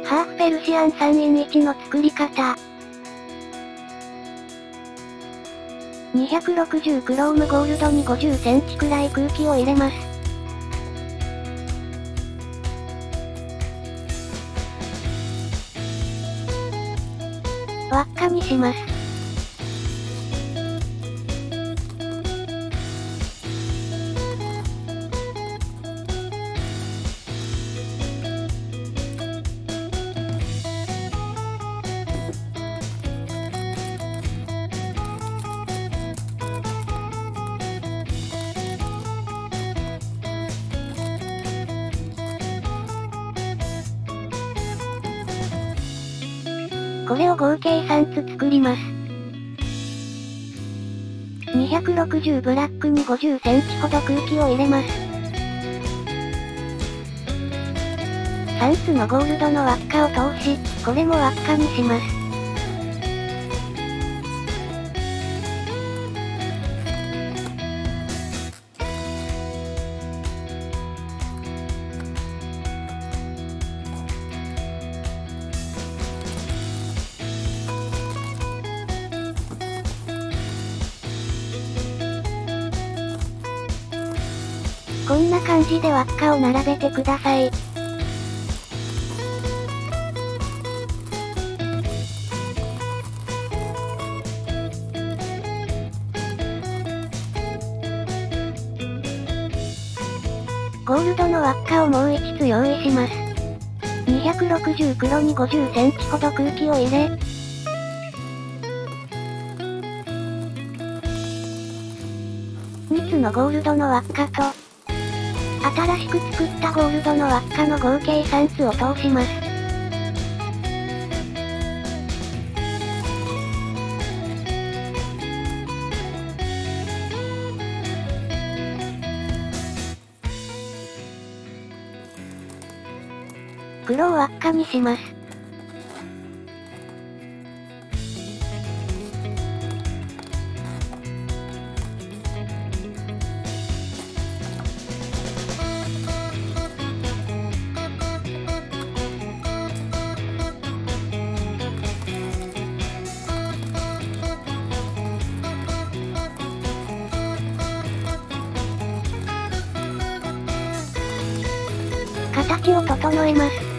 ハーフペルシアン 3in1 の作り方。260クロームゴールドに50センチくらい空気を入れます。輪っかにします。これを合計3つ作ります。260ブラックに50センチほど空気を入れます。3つのゴールドの輪っかを通し、これも輪っかにします。こんな感じで輪っかを並べてください。ゴールドの輪っかをもう5つ用意します。260黒に50センチほど空気を入れ、3つのゴールドの輪っかと、新しく作ったゴールドの輪っかの合計3つを通します。黒を輪っかにします。形を整えます。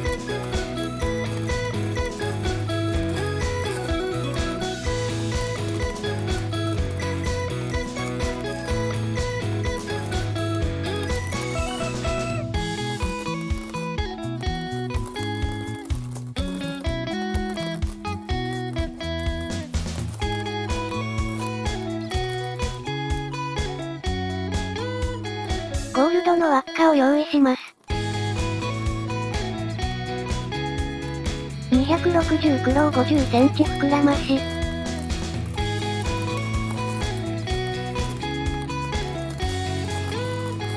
ゴールドの輪っかを用意します。260黒を50センチ膨らまし、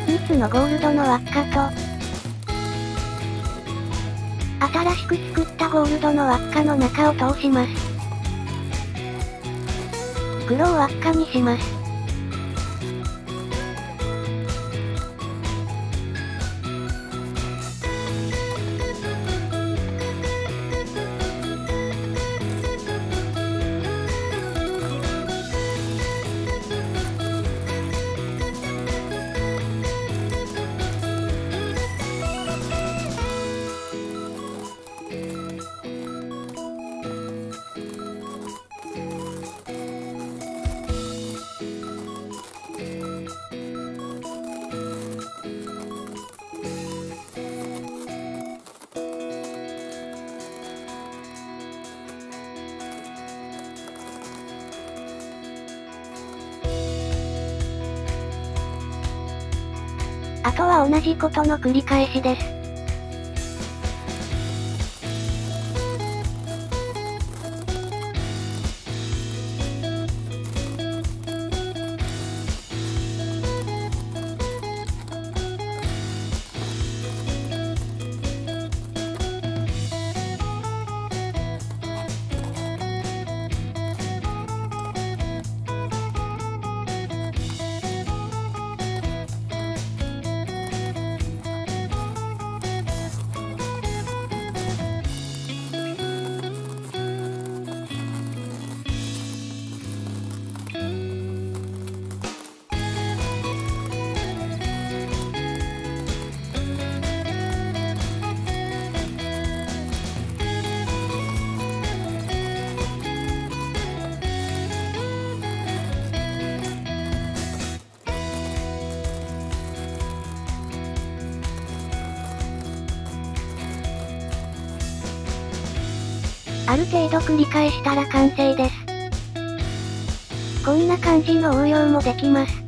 3つのゴールドの輪っかと、新しく作ったゴールドの輪っかの中を通します。黒を輪っかにします。あとは同じことの繰り返しです。ある程度繰り返したら完成です。こんな感じの応用もできます。